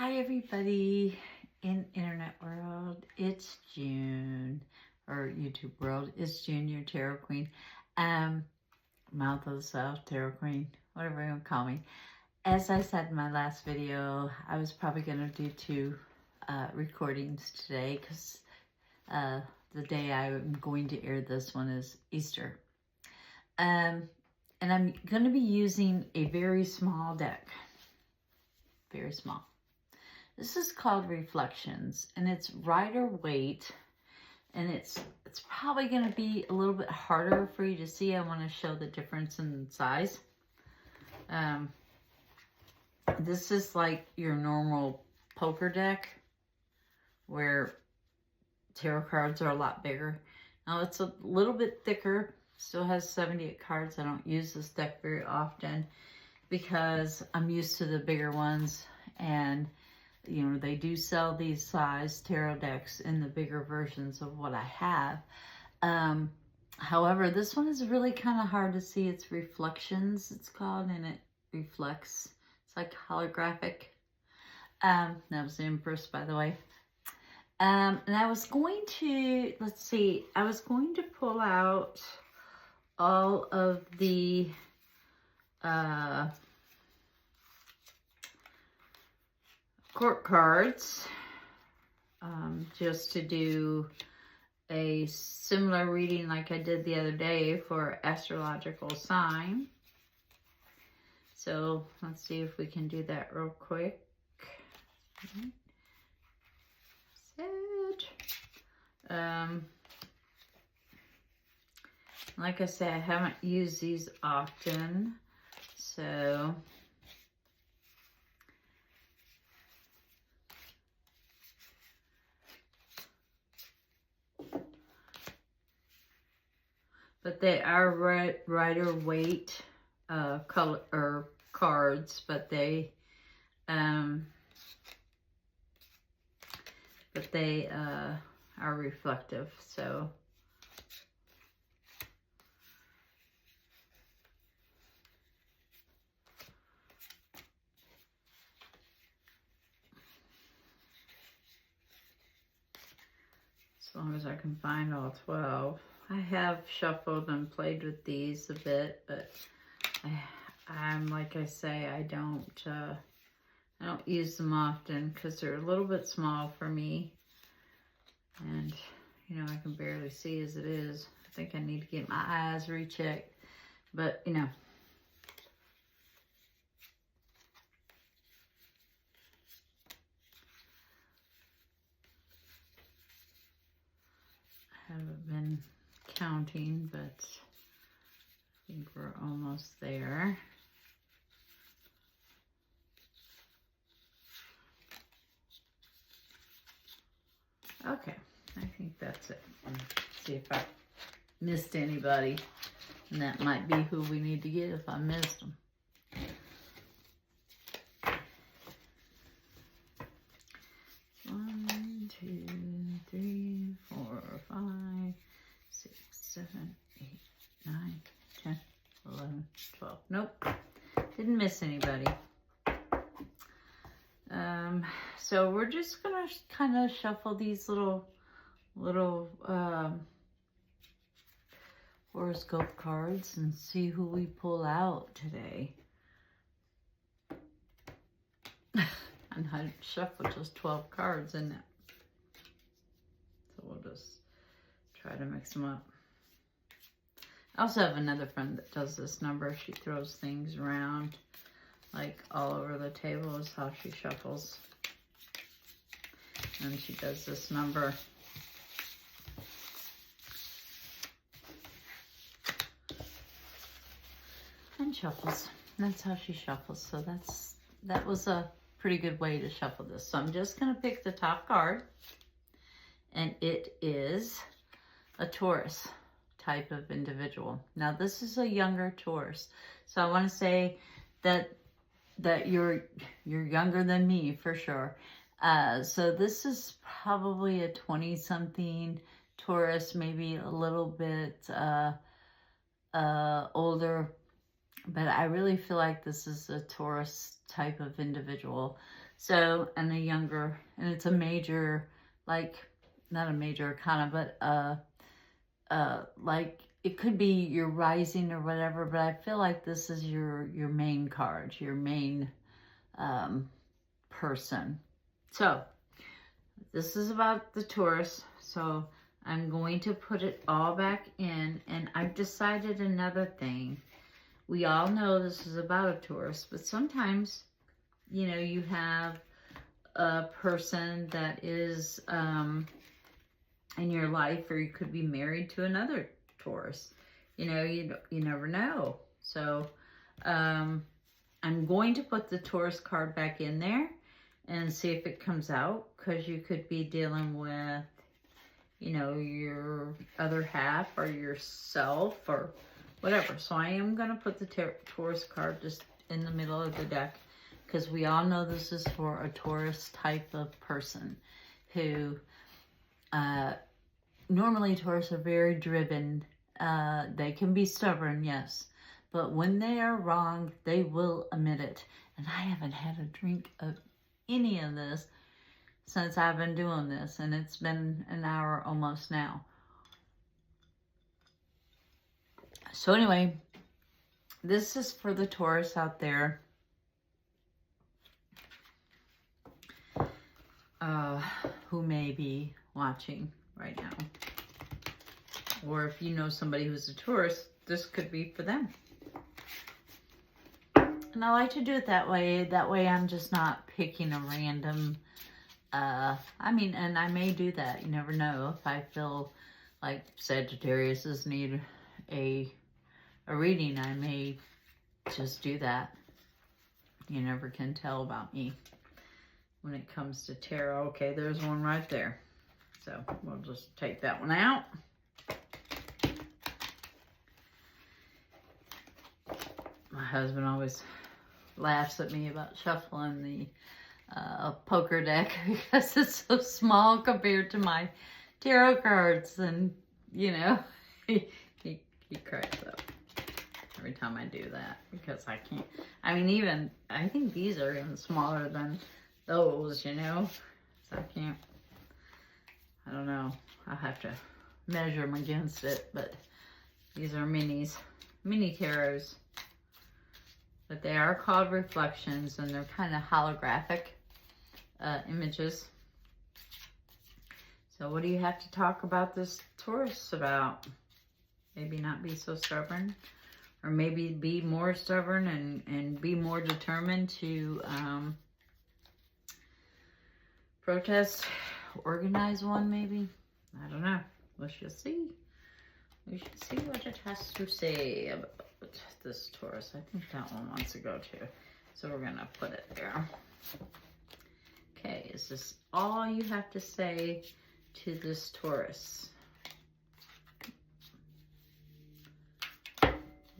Hi everybody in internet world. It's June, or YouTube world. It's June, your tarot queen. Mouth of the South, tarot queen, whatever you want to call me. As I said in my last video, I was probably going to do two recordings today because the day I'm going to air this one is Easter. And I'm going to be using a very small deck. Very small. This is called Reflections, and it's Rider Waite, and it's probably going to be a little bit harder for you to see. I want to show the difference in size. This is like your normal poker deck, where tarot cards are a lot bigger. Now it's a little bit thicker, still has 78 cards. I don't use this deck very often because I'm used to the bigger ones, and you know, they do sell these size tarot decks in the bigger versions of what I have. However, this one is really kind of hard to see. It's Reflections, it's called, and it reflects. It's like holographic. That was the Empress, by the way. And I was going to, let's see, I was going to pull out all of the court cards, just to do a similar reading like I did the other day for astrological sign. So let's see if we can do that real quick. Like I said, I haven't used these often, so but they are Rider Waite color or cards, but they are reflective. So as long as I can find all 12. I have shuffled and played with these a bit, but I'm like I say, I don't use them often because they're a little bit small for me, and you know, I can barely see as it is. I think I need to get my eyes rechecked, but you know, I haven't been counting, but I think we're almost there. Okay, I think that's it. Let's see if I missed anybody, and that might be who we need to get if I missed them. One, 2, 3, 4, 5, 6, 7, 8, 9, 10, 11, 12. Nope, didn't miss anybody. So we're just gonna kind of shuffle these little horoscope cards and see who we pull out today. And I shuffle just 12 cards in it. So we'll just try to mix them up. I also have another friend that does this number. She throws things around like all over the table is how she shuffles. And she does this number. And shuffles. That's how she shuffles. So that was a pretty good way to shuffle this. So I'm just going to pick the top card. And it is a Taurus type of individual. Now this is a younger Taurus. So I want to say that you're younger than me for sure. So this is probably a 20-something Taurus, maybe a little bit older, but I really feel like this is a Taurus type of individual. So, and a younger, and it's a major, like, not a major arcana, but like, it could be your rising or whatever, but I feel like this is your main card, your main person. So, this is about the Taurus. So, I'm going to put it all back in, and I've decided another thing. We all know this is about a Taurus, but sometimes, you know, you have a person that is in your life, or you could be married to another Taurus. You know, you never know. So I'm going to put the Taurus card back in there and see if it comes out, because you could be dealing with, you know, your other half or yourself or whatever. So I am going to put the Taurus card just in the middle of the deck, because we all know this is for a Taurus type of person who, normally Taurus are very driven. They can be stubborn, yes, but when they are wrong, they will admit it. And I haven't had a drink of any of this since I've been doing this, and it's been an hour almost now. So anyway, this is for the Taurus out there who may be watching right now. Or if you know somebody who's a Taurus, this could be for them. And I like to do it that way. That way I'm just not picking a random, I mean, and I may do that. You never know. If I feel like Sagittariuses need a reading, I may just do that. You never can tell about me when it comes to tarot. Okay, there's one right there. So we'll just take that one out. My husband always laughs at me about shuffling the poker deck because it's so small compared to my tarot cards, and you know, he cracks up every time I do that, because I can't. I mean, even I think these are even smaller than those, you know, so I can't. I don't know. I'll have to measure them against it, but these are mini tarots. But they are called reflections, and they're kind of holographic images. So what do you have to talk about this Taurus about? Maybe not be so stubborn, or maybe be more stubborn and be more determined to protest, organize one maybe. I don't know. We shall see. We should see what it has to say about this Taurus. I think that one wants to go too. So we're going to put it there. Okay, is this all you have to say to this Taurus?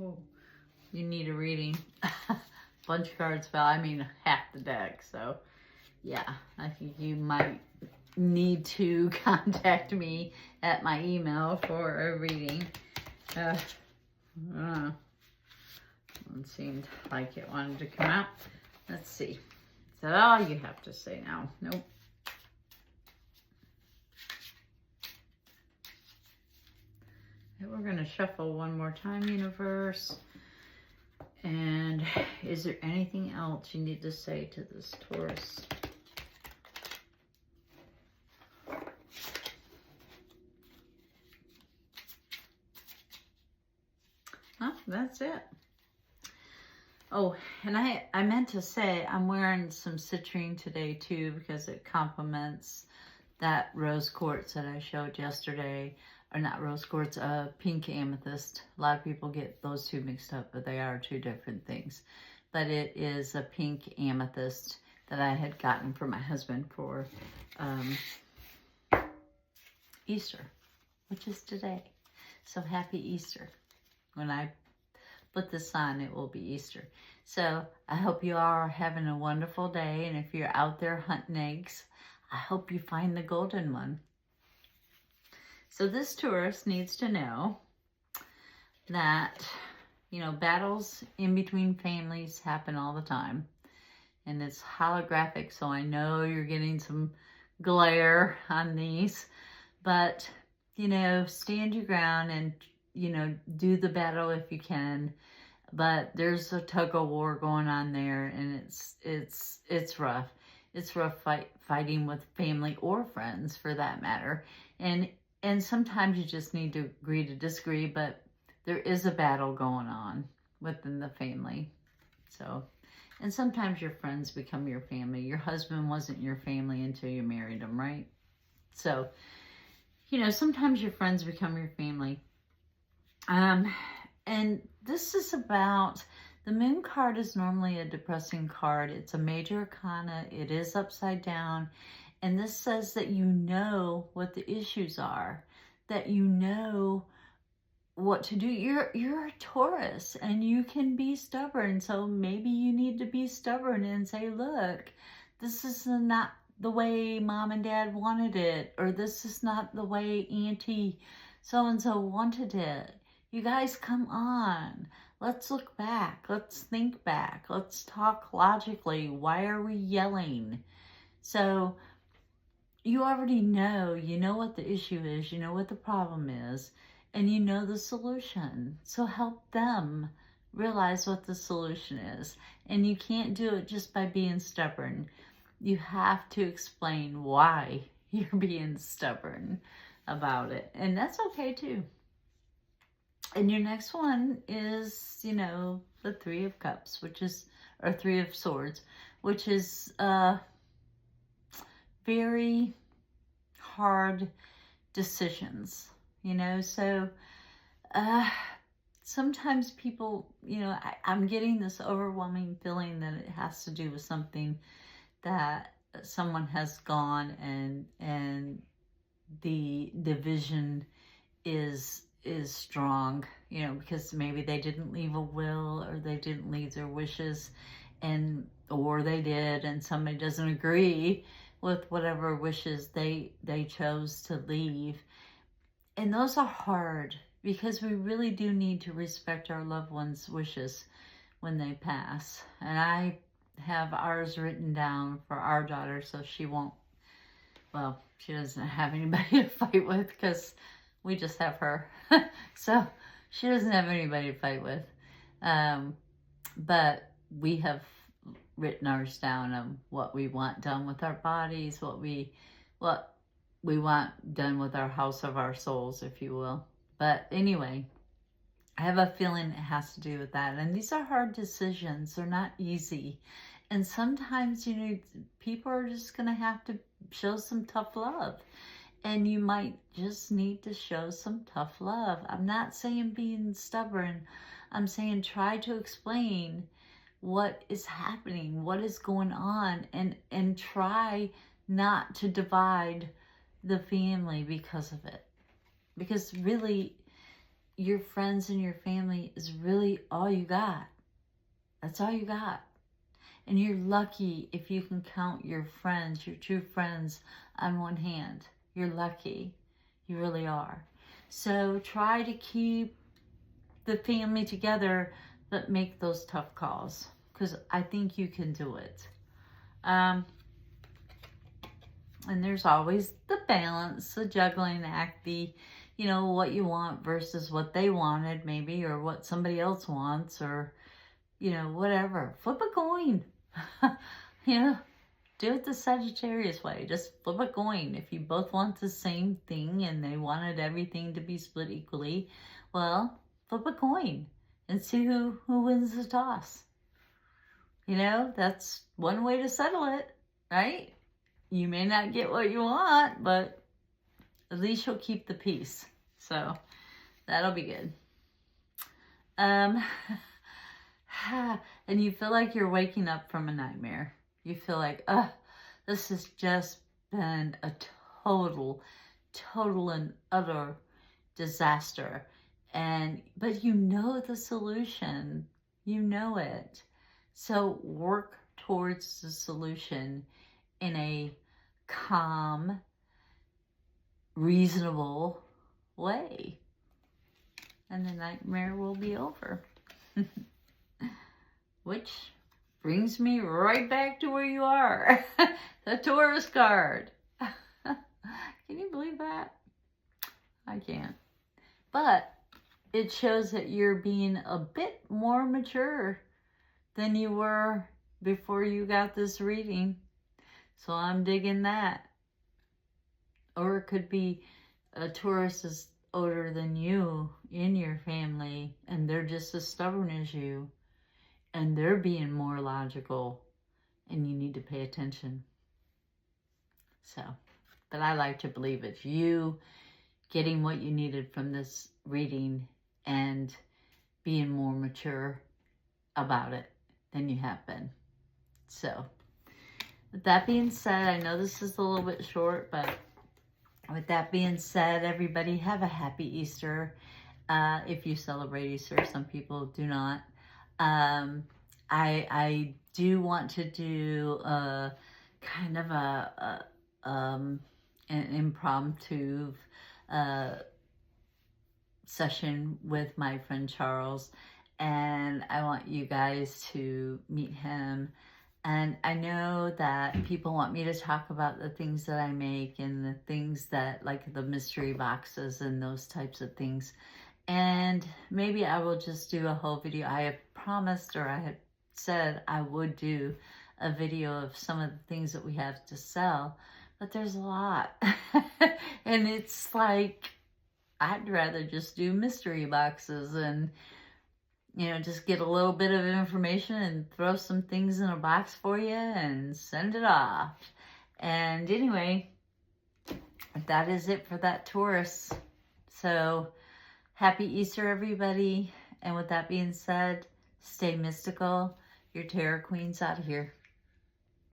Oh, you need a reading. Bunch of cards fell. I mean, half the deck. So, yeah, I think you might need to contact me at my email for a reading. One seemed like it wanted to come out. Let's see. Is that all you have to say now? Nope. And we're going to shuffle one more time, universe. And is there anything else you need to say to this Taurus? Huh? That's it. Oh, and I meant to say I'm wearing some citrine today too, because it complements that rose quartz that I showed yesterday. Or not rose quartz, pink amethyst. A lot of people get those two mixed up, but they are two different things. But it is a pink amethyst that I had gotten from my husband for Easter, which is today. So happy Easter. When I put this on, it will be Easter. So I hope you all are having a wonderful day. And if you're out there hunting eggs, I hope you find the golden one. So this Taurus needs to know that, you know, battles in between families happen all the time. and it's holographic, so I know you're getting some glare on these, but, you know, stand your ground and, you know, do the battle if you can. But there's a tug of war going on there, and it's rough. It's rough fighting with family or friends, for that matter. And sometimes you just need to agree to disagree, but there is a battle going on within the family. So, and sometimes your friends become your family. Your husband wasn't your family until you married him, right? So, you know, sometimes your friends become your family. And this is about, the moon card is normally a depressing card. It's a major arcana. It is upside down. And this says that you know what the issues are, that you know what to do. You're a Taurus, and you can be stubborn. So maybe you need to be stubborn and say, look, this is not the way mom and dad wanted it, or this is not the way auntie so-and-so wanted it. You guys, come on. Let's look back. Let's think back. Let's talk logically. Why are we yelling? So you already know, you know what the issue is, you know what the problem is, and you know the solution. So help them realize what the solution is. And you can't do it just by being stubborn. You have to explain why you're being stubborn about it. And that's okay too. And your next one is, you know, the Three of Cups, which is, or Three of Swords, which is very hard decisions, you know. So sometimes people, you know, I'm getting this overwhelming feeling that it has to do with something that someone has gone, and the division is strong, you know, because maybe they didn't leave a will, or they didn't leave their wishes, and or they did, and somebody doesn't agree with whatever wishes they chose to leave. And those are hard, because we really do need to respect our loved ones' wishes when they pass. And I have ours written down for our daughter, so she won't, well, she doesn't have anybody to fight with, because we just have her. So she doesn't have anybody to fight with. But we have written ours down of what we want done with our bodies, what we want done with our house of our souls, if you will. But anyway, I have a feeling it has to do with that. And these are hard decisions. They're not easy. And sometimes, you know, people are just going to have to show some tough love. And you might just need to show some tough love. I'm not saying being stubborn. I'm saying try to explain what is happening, what is going on, and try not to divide the family because of it. Because really, your friends and your family is really all you got. That's all you got. And you're lucky if you can count your friends, your true friends, on one hand. You're lucky. You really are. So try to keep the family together, but make those tough calls, because I think you can do it. And there's always the balance, the juggling act, the, you know, what you want versus what they wanted maybe, or what somebody else wants, or, you know, whatever. Flip a coin. You know, do it the Sagittarius way. Just flip a coin. If you both want the same thing and they wanted everything to be split equally, well, flip a coin and see who wins the toss. You know, that's one way to settle it, right? You may not get what you want, but at least you'll keep the peace. So that'll be good. And you feel like you're waking up from a nightmare. You feel like, this has just been a total and utter disaster. But you know the solution. You know it. So work towards the solution in a calm, reasonable way. And the nightmare will be over. Which brings me right back to where you are. The Taurus card. Can you believe that? I can't. But it shows that you're being a bit more mature than you were before you got this reading. So I'm digging that. Or it could be a Taurus is older than you in your family, and they're just as stubborn as you, and they're being more logical, and you need to pay attention. So, but I like to believe it's you getting what you needed from this reading and being more mature about it than you have been. So, with that being said, I know this is a little bit short, but with that being said, everybody have a happy Easter. If you celebrate Easter, some people do not. I do want to do a kind of an impromptu session with my friend Charles, and I want you guys to meet him. And I know that people want me to talk about the things that I make and the things that, like the mystery boxes and those types of things. And maybe I will just do a whole video. I have promised, or I had said I would do a video of some of the things that we have to sell, but there's a lot. And it's like, I'd rather just do mystery boxes and, you know, just get a little bit of information and throw some things in a box for you and send it off. And anyway, that is it for that Taurus. So, happy Easter, everybody. And with that being said, stay mystical. Your Tarot Queen's out of here.